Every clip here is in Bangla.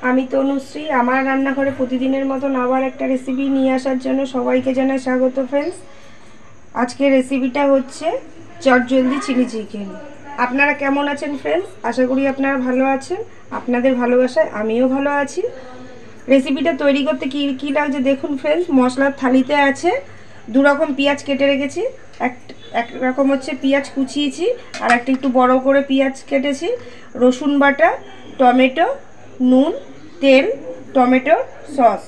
আমি তনুশ্রী আমার রান্নাঘরে প্রতিদিনের মতন আবার একটা রেসিপি নিয়ে আসার জন্য সবাইকে জানাই স্বাগত ফ্রেন্ডস। আজকের রেসিপিটা হচ্ছে চটজলদি চিলি চিকেন। আপনারা কেমন আছেন ফ্রেন্ডস? আশা করি আপনারা ভালো আছেন। আপনাদের ভালোবাসায় আমিও ভালো আছি। রেসিপিটা তৈরি করতে কী কী লাগছে দেখুন ফ্রেন্ডস। মশলার থালিতে আছে 2 রকম পেঁয়াজ কেটে রেখেছি। এক রকম হচ্ছে পেঁয়াজ কুচিয়েছি, আর একটা একটু বড় করে পেঁয়াজ কেটেছি। রসুন বাটা, টমেটো, নুন, তেল, টমেটো সস।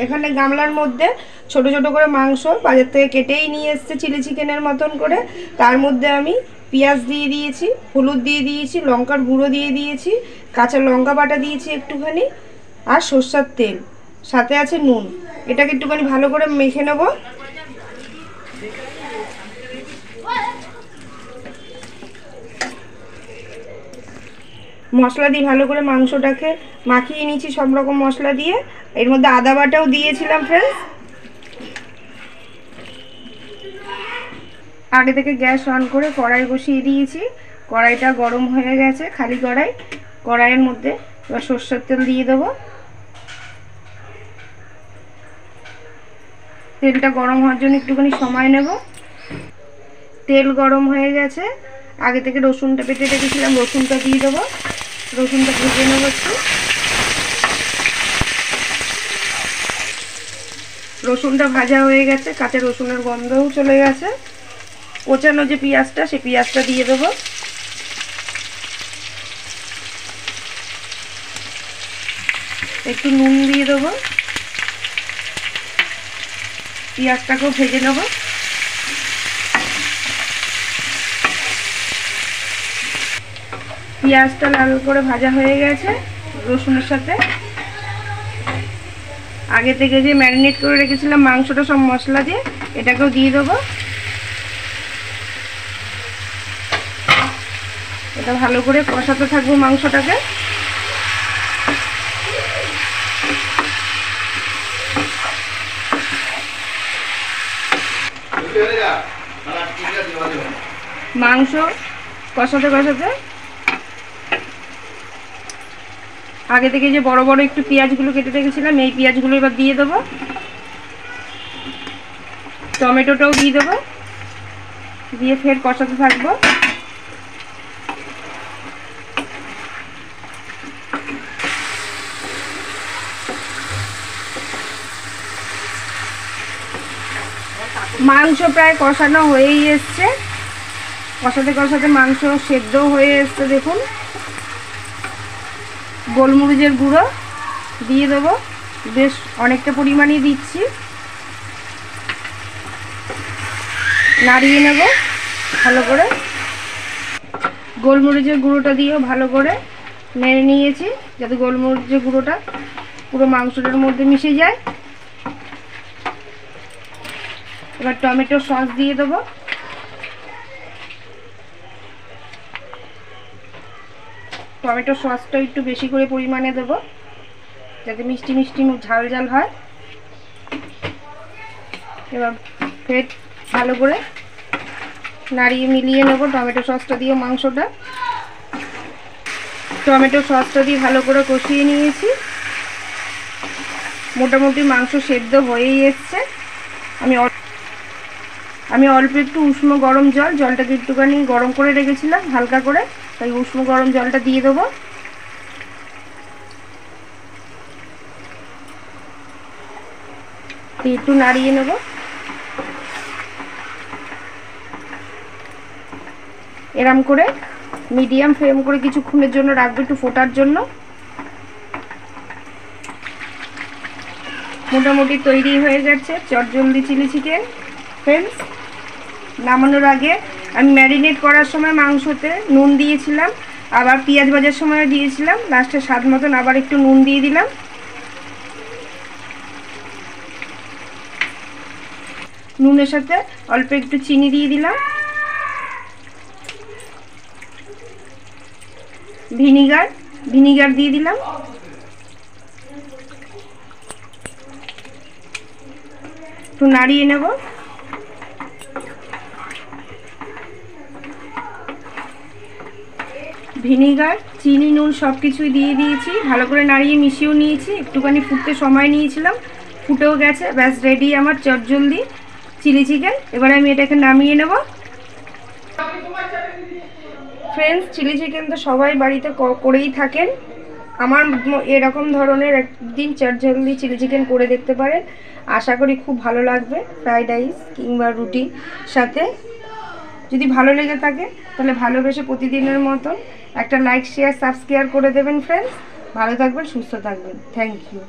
এখানে গামলার মধ্যে ছোট ছোট করে মাংস বাজার থেকে কেটেই নিয়ে এসেছে চিলি চিকেনের মতন করে। তার মধ্যে আমি পেঁয়াজ দিয়ে দিয়েছি, হলুদ দিয়ে দিয়েছি, লঙ্কার গুঁড়ো দিয়ে দিয়েছি, কাঁচা লঙ্কা বাটা দিয়েছি একটুখানি, আর সরষের তেল, সাথে আছে নুন। এটাকে একটুখানি ভালো করে মেখে নেব। মশলা দিয়ে ভালো করে মাংসটাকে মাখিয়ে নিয়েছি সব রকম মশলা দিয়ে। এর মধ্যে আদা বাটাও দিয়েছিলাম ফ্রেন্ডস। আগে থেকে গ্যাস অন করে কড়াই বসিয়ে দিয়েছি। কড়াইটা গরম হয়ে গেছে, খালি কড়াই। কড়াইয়ের মধ্যে এবার সরষের তেল দিয়ে দেবো। তেলটা গরম হওয়ার জন্য একটুখানি সময় নেব। তেল গরম হয়ে গেছে। আগে থেকে রসুনটা বেটে রেখেছিলাম, রসুনটা দিয়ে দেবো। রসুনটা ভেজে নেব একটু। রসুনটা ভাজা হয়ে গেছে, কাঁচা রসুনের গন্ধও চলে গেছে। কোচানো যে পেঁয়াজটা, সেই পেঁয়াজটা দিয়ে দেবো। একটু নুন দিয়ে দেবো। পেঁয়াজটাকেও ভেজে নেব। পেঁয়াজটা লাল করে ভাজা হয়ে গেছে রসুনের সাথে। আগে থেকে যে ম্যারিনেট করে রেখেছিলাম মাংসটা সব মশলা দিয়ে, এটাকেও দিয়ে দেবো। এটা ভালো করে কষাতে থাকবো মাংসটাকে। মাংস কষাতে কষাতে আগে থেকে যে বড় বড় একটু পেঁয়াজগুলো কেটে রেখেছিলাম, এই পেঁয়াজগুলো এবার দিয়ে দেবো। টমেটোটাও দিয়ে দেবো, দিয়ে ফের কষাতে থাকবো। মাংস প্রায় কষানো হয়েই এসছে। কষাতে কষাতে মাংস সেদ্ধ হয়ে এসছে দেখুন। গোলমরিচের গুঁড়ো দিয়ে দেবো, বেশ অনেকটা পরিমাণই দিচ্ছি। নাড়িয়ে নেব ভালো করে। গোলমরিচের গুঁড়োটা দিয়েও ভালো করে নেড়ে নিয়েছি, যাতে গোলমরিচের গুঁড়োটা পুরো মাংসটার মধ্যে মিশে যায়। এবার টমেটো সস দিয়ে দেবো। টমেটো সসটা একটু বেশি করে পরিমাণে দেবো, যাতে মিষ্টি মিষ্টি ঝাল ঝাল হয়। এবার ফের ভালো করে নাড়িয়ে মিলিয়ে নেব টমেটো সসটা দিয়ে মাংসটা। টমেটো সসটা দিয়ে ভালো করে কষিয়ে নিয়েছি। মোটামুটি মাংস সেদ্ধ হয়েই এসছে। আমি অল্প একটু উষ্ণ গরম জলটাকে একটুখানি গরম করে রেখেছিলাম হালকা করে, তাই উষ্ণ গরম জলটা দিয়ে দেবো। একটু নাড়িয়ে নেব। এরম করে মিডিয়াম ফ্লেম করে কিছুক্ষণের জন্য রাখবো, একটু ফোটার জন্য। মোটামুটি তৈরি হয়ে গেছে চটজলদি চিলি চিকেন ফ্রেন্ডস। নামানোর আগে আমি ম্যারিনেট করার সময় মাংসতে নুন দিয়েছিলাম, আবার পেঁয়াজ ভাজার সময় দিয়েছিলাম। লাস্টে স্বাদ মতন আবার একটু নুন দিয়ে দিলাম। নুনের সাথে অল্প একটু চিনি দিয়ে দিলাম। ভিনিগার দিয়ে দিলাম। একটু নাড়িয়ে নেব। ভিনিগার চিনি নুন সব কিছুই দিয়ে দিয়েছি, ভালো করে নাড়িয়ে মিশিয়েও নিয়েছি, একটুখানি ফুটতে সময় নিয়েছিলাম, ফুটেও গেছে। ব্যাস রেডি আমার চটজলদি চিলি চিকেন। এবার আমি এটাকে নামিয়ে নেব। ফ্রেন্ডস, চিলি চিকেন তো সবাই বাড়িতে করেই থাকেন। আমার এরকম ধরনের একদিন চটজলদি চিলি চিকেন করে দেখতে পারেন, আশা করি খুব ভালো লাগবে ফ্রাইড রাইস কিংবা রুটির সাথে। যদি ভালো লেগে থাকে তাহলে ভালোবেসে প্রতিদিনের মতন একটা লাইক শেয়ার সাবস্ক্রাইব করে দেবেন ফ্রেন্ডস। ভালো থাকবেন, সুস্থ থাকবেন। Thank you.